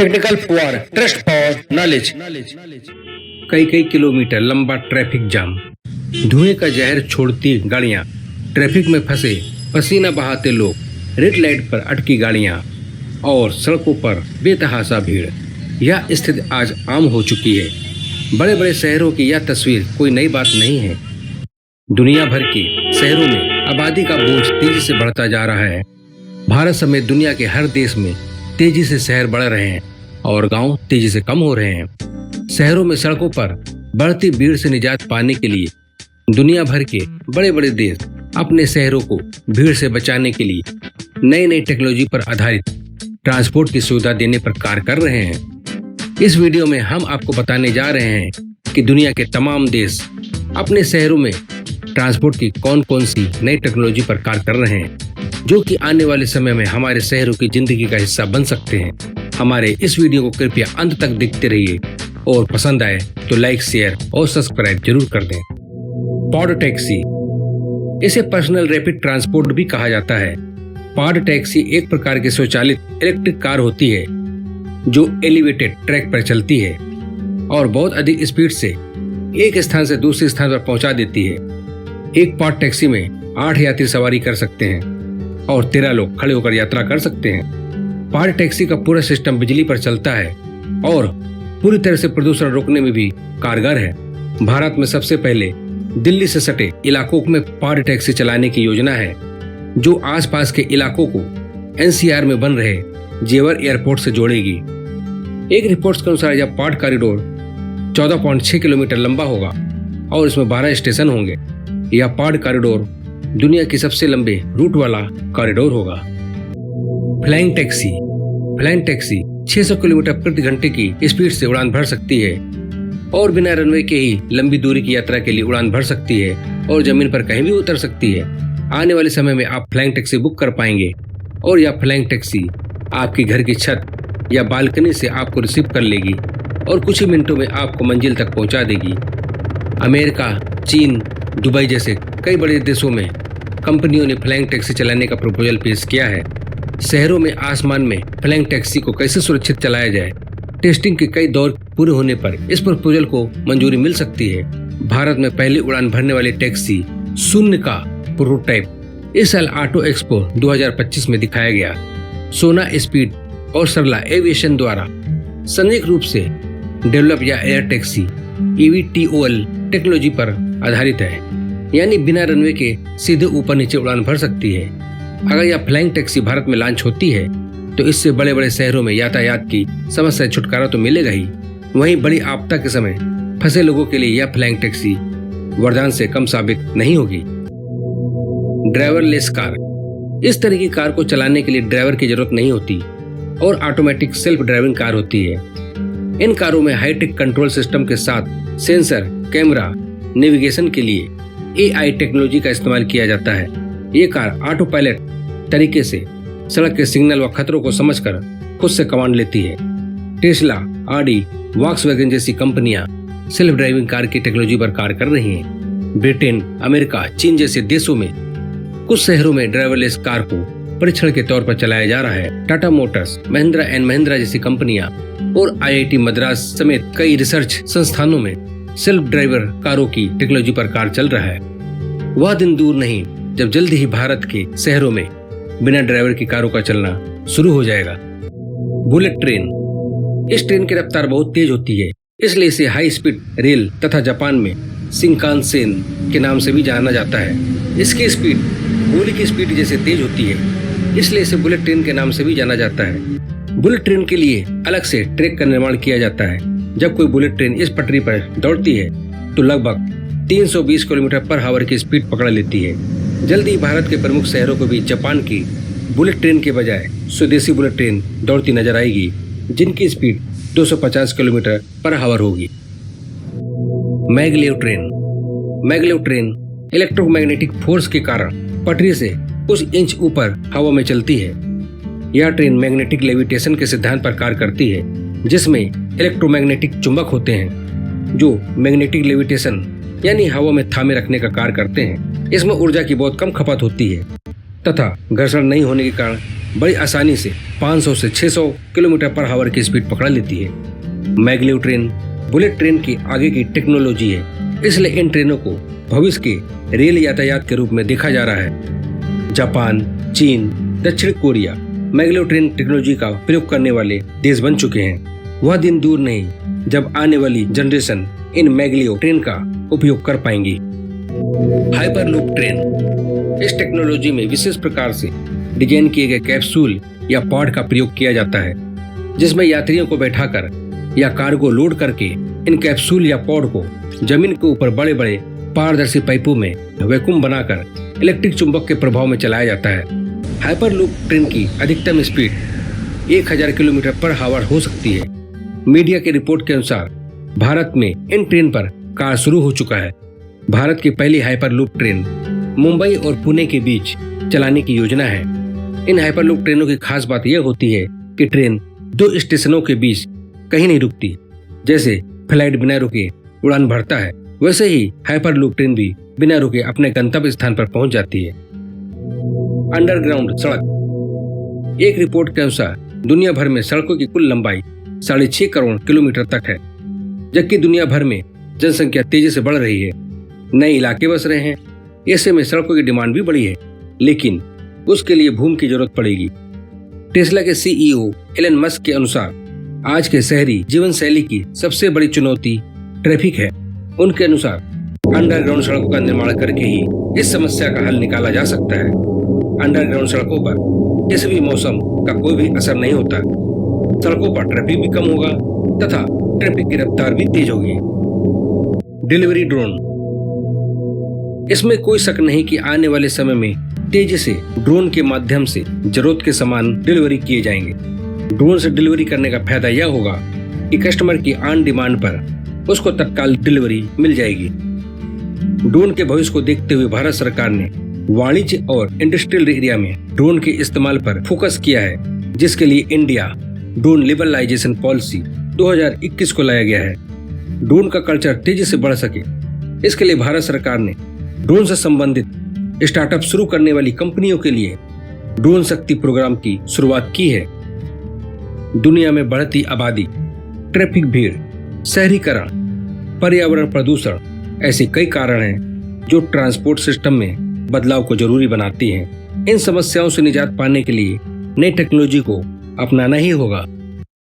Technical for trust for knowledge. कई kilometre लंबा traffic jam, धुएं का जहर छोड़ती गाड़ियां, ट्रैफिक में फंसे पसीना बहाते लोग, रेड लाइट पर अटकी गाड़ियां और सड़कों पर बेतहाशा भीड़। यह स्थिति आज आम हो चुकी है। बड़े बड़े शहरों की यह तस्वीर कोई नई बात नहीं है। दुनिया भर के शहरों में आबादी का बोझ तेजी से बढ़ता जा रहा है। भारत समेत दुनिया के हर देश में तेजी से शहर बढ़ रहे हैं और गांव तेजी से कम हो रहे हैं। शहरों में सड़कों पर बढ़ती भीड़ से निजात पाने के लिए दुनिया भर के बड़े बड़े देश अपने शहरों को भीड़ से बचाने के लिए नई टेक्नोलॉजी पर आधारित ट्रांसपोर्ट की सुविधा देने पर कार्य कर रहे हैं। इस वीडियो में हम आपको बताने जा रहे हैं कि दुनिया के तमाम देश अपने शहरों में ट्रांसपोर्ट की कौन कौन सी नई टेक्नोलॉजी पर कार्य कर रहे हैं, जो कि आने वाले समय में हमारे शहरों की जिंदगी का हिस्सा बन सकते हैं। हमारे इस वीडियो को कृपया अंत तक देखते रहिए और पसंद आए तो लाइक, शेयर और सब्सक्राइब जरूर कर दें। पॉड टैक्सी, इसे पर्सनल रैपिड ट्रांसपोर्ट भी कहा जाता है। पॉड टैक्सी एक प्रकार की स्वचालित इलेक्ट्रिक कार होती है जो एलिवेटेड ट्रैक पर चलती है और बहुत अधिक स्पीड से एक स्थान से दूसरे स्थान पर पहुंचा देती है। एक पॉड टैक्सी में 8 यात्री सवारी कर सकते हैं और 13 लोग खड़े होकर यात्रा कर सकते हैं। पॉड टैक्सी का पूरा सिस्टम बिजली पर चलता है और पूरी तरह से प्रदूषण रोकने में भी कारगर है। भारत में सबसे पहले दिल्ली से सटे इलाकों में पॉड टैक्सी चलाने की योजना है, जो आसपास के इलाकों को एनसीआर में बन रहे जेवर एयरपोर्ट से जोड़ेगी। एक रिपोर्ट के अनुसार यह पॉड कॉरिडोर 14.6 किलोमीटर लंबा होगा और इसमें 12 स्टेशन होंगे। यह पॉड कॉरिडोर दुनिया की सबसे लंबे रूट वाला कॉरिडोर होगा। फ्लाइंग टैक्सी 600 किलोमीटर प्रति घंटे की स्पीड से उड़ान भर सकती है और बिना रनवे के ही लंबी दूरी की यात्रा के लिए उड़ान भर सकती है और जमीन पर कहीं भी उतर सकती है। आने वाले समय में आप फ्लाइंग टैक्सी बुक कर पाएंगे और यह फ्लाइंग टैक्सी आपके घर की छत या बालकनी से आपको रिसीव कर लेगी और कुछ ही मिनटों में आपको मंजिल तक पहुंचा देगी। अमेरिका, चीन, दुबई जैसे कई बड़े देशों में कंपनियों ने फ्लाइंग टैक्सी चलाने का प्रपोजल पेश किया है। शहरों में आसमान में फ्लाइंग टैक्सी को कैसे सुरक्षित चलाया जाए, टेस्टिंग के कई दौर पूरे होने पर इस प्रपोजल को मंजूरी मिल सकती है। भारत में पहली उड़ान भरने वाली टैक्सी शून्य का प्रोटोटाइप इस साल ऑटो एक्सपो 2025 में दिखाया गया। सोना स्पीड और सरला एविएशन द्वारा संयुक्त रूप से डेवलप या एयर टैक्सी EVTOL टेक्नोलॉजी पर आधारित है, यानी बिना रनवे के सीधे ऊपर नीचे उड़ान भर सकती है। अगर यह फ्लाइंग टैक्सी भारत में लॉन्च होती है तो इससे बड़े बड़े शहरों में यातायात की समस्या छुटकारा तो मिलेगा ही, वहीं बड़ी आपदा के समय फंसे लोगों के लिए यह फ्लाइंग टैक्सी वरदान से कम साबित नहीं होगी। ड्राइवरलेस कार, इस तरह की कार को चलाने के लिए ड्राइवर की जरूरत नहीं होती और ऑटोमेटिक सेल्फ ड्राइविंग कार होती है। इन कारों में हाईटेक कंट्रोल सिस्टम के साथ सेंसर, कैमरा, नेविगेशन के लिए AI टेक्नोलॉजी का इस्तेमाल किया जाता है। ये कार ऑटो पायलट तरीके से सड़क के सिग्नल व खतरों को समझकर खुद से कमांड लेती है। टेस्ला, ऑडी, वॉक्सवैगन जैसी कंपनियां सेल्फ ड्राइविंग कार की टेक्नोलॉजी पर कार्य कर रही हैं। ब्रिटेन, अमेरिका, चीन जैसे देशों में कुछ शहरों में ड्राइवरलेस कार को परीक्षण के तौर पर चलाया जा रहा है। टाटा मोटर्स, महिंद्रा एंड महिंद्रा जैसी कंपनियां और IIT मद्रास समेत कई रिसर्च संस्थानों में सेल्फ ड्राइवर कारों की टेक्नोलॉजी पर कार्य चल रहा है। वह दिन दूर नहीं जब जल्द ही भारत के शहरों में बिना ड्राइवर की कारों का चलना शुरू हो जाएगा। बुलेट ट्रेन, इस ट्रेन की रफ्तार बहुत तेज होती है, इसलिए इसे हाई स्पीड रेल तथा जापान में शिंकानसेन के नाम से भी जाना जाता है। इसकी स्पीड गोली की स्पीड जैसे तेज होती है, इसलिए इसे बुलेट ट्रेन के नाम से भी जाना जाता है। बुलेट ट्रेन के लिए अलग से ट्रैक का निर्माण किया जाता है। जब कोई बुलेट ट्रेन इस पटरी पर दौड़ती है तो लगभग 320 किलोमीटर पर आवर की स्पीड पकड़ लेती है। जल्द ही भारत के प्रमुख शहरों को भी जापान की बुलेट ट्रेन के बजाय स्वदेशी बुलेट ट्रेन दौड़ती नजर आएगी, जिनकी स्पीड 250 किलोमीटर पर आवर होगी। मैगलेव ट्रेन इलेक्ट्रोमैग्नेटिक फोर्स के कारण पटरी से कुछ इंच ऊपर हवा में चलती है। यह ट्रेन मैग्नेटिक लेविटेशन के सिद्धांत पर कार्य करती है, जिसमें इलेक्ट्रोमैग्नेटिक चुंबक होते हैं जो मैग्नेटिक लेविटेशन यानी हवा में थामे रखने का कार्य करते हैं। इसमें ऊर्जा की बहुत कम खपत होती है तथा घर्षण नहीं होने के कारण बड़ी आसानी से 500 से 600 किलोमीटर पर आवर की स्पीड पकड़ लेती है। मैग्लेव ट्रेन बुलेट ट्रेन की आगे की टेक्नोलॉजी है, इसलिए इन ट्रेनों को भविष्य के रेल यातायात के रूप में देखा जा रहा है। जापान, चीन, दक्षिण कोरिया मैग्लेव ट्रेन टेक्नोलॉजी का प्रयोग करने वाले देश बन चुके हैं। वह दिन दूर नहीं जब आने वाली जनरेशन इन मैग्लेव ट्रेन का उपयोग कर पाएंगी। हाइपरलूप ट्रेन, इस टेक्नोलॉजी में विशेष प्रकार से डिजाइन किए गए कैप्सूल या पॉड का प्रयोग किया जाता है, जिसमें यात्रियों को बैठाकर या कार्गो लोड करके इन कैप्सूल या पॉड को जमीन के ऊपर बड़े बड़े पारदर्शी पाइपों में वैक्यूम बनाकर इलेक्ट्रिक चुंबक के प्रभाव में चलाया जाता है। हाइपरलूप ट्रेन की अधिकतम स्पीड 1000 किलोमीटर पर आवर हो सकती है। मीडिया की रिपोर्ट के अनुसार भारत में इन ट्रेन पर कार्य शुरू हो चुका है। भारत की पहली हाइपरलूप ट्रेन मुंबई और पुणे के बीच चलाने की योजना है। इन हाइपरलूप ट्रेनों की खास बात यह होती है कि ट्रेन 2 स्टेशनों के बीच कहीं नहीं रुकती। जैसे फ्लाइट बिना रुके उड़ान भरता है, वैसे ही हाइपरलूप ट्रेन भी बिना रुके अपने गंतव्य स्थान पर पहुंच जाती है। अंडरग्राउंड सड़क, एक रिपोर्ट के अनुसार दुनिया भर में सड़कों की कुल लंबाई 6.5 करोड़ किलोमीटर तक है। जबकि दुनिया भर में जनसंख्या तेजी से बढ़ रही है, नए इलाके बस रहे हैं, ऐसे में सड़कों की डिमांड भी बढ़ी है, लेकिन उसके लिए भूमि की जरूरत पड़ेगी। टेस्ला के CEO एलन मस्क के अनुसार आज के शहरी जीवन शैली की सबसे बड़ी चुनौती ट्रैफिक है। उनके अनुसार अंडरग्राउंड सड़कों का निर्माण करके ही इस समस्या का हल निकाला जा सकता है। अंडरग्राउंड सड़कों पर किसी भी मौसम का कोई भी असर नहीं होता। सड़कों पर ट्रैफिक भी कम होगा तथा ट्रैफिक की रफ्तार भी तेज होगी। डिलीवरी ड्रोन, इसमें कोई शक नहीं कि आने वाले समय में तेजी से ड्रोन के माध्यम से जरूरत के सामान डिलीवरी किए जाएंगे। ड्रोन से डिलीवरी करने का फायदा यह होगा कि कस्टमर की ऑन डिमांड पर उसको तत्काल डिलीवरी मिल जाएगी। ड्रोन के भविष्य को देखते हुए भारत सरकार ने वाणिज्य और इंडस्ट्रियल एरिया में ड्रोन के इस्तेमाल पर फोकस किया है, जिसके लिए इंडिया ड्रोन लिबरलाइजेशन पॉलिसी 2021 को लाया गया है। ड्रोन का कल्चर तेजी से बढ़ सके, इसके लिए भारत सरकार ने ड्रोन से संबंधित स्टार्टअप शुरू करने वाली कंपनियों के लिए ड्रोन शक्ति प्रोग्राम की शुरुआत की है। दुनिया में बढ़ती आबादी, ट्रैफिक भीड़, शहरीकरण, पर्यावरण प्रदूषण ऐसे कई कारण हैं जो ट्रांसपोर्ट सिस्टम में बदलाव को जरूरी बनाती हैं। इन समस्याओं से निजात पाने के लिए नई टेक्नोलॉजी को अपनाना ही होगा।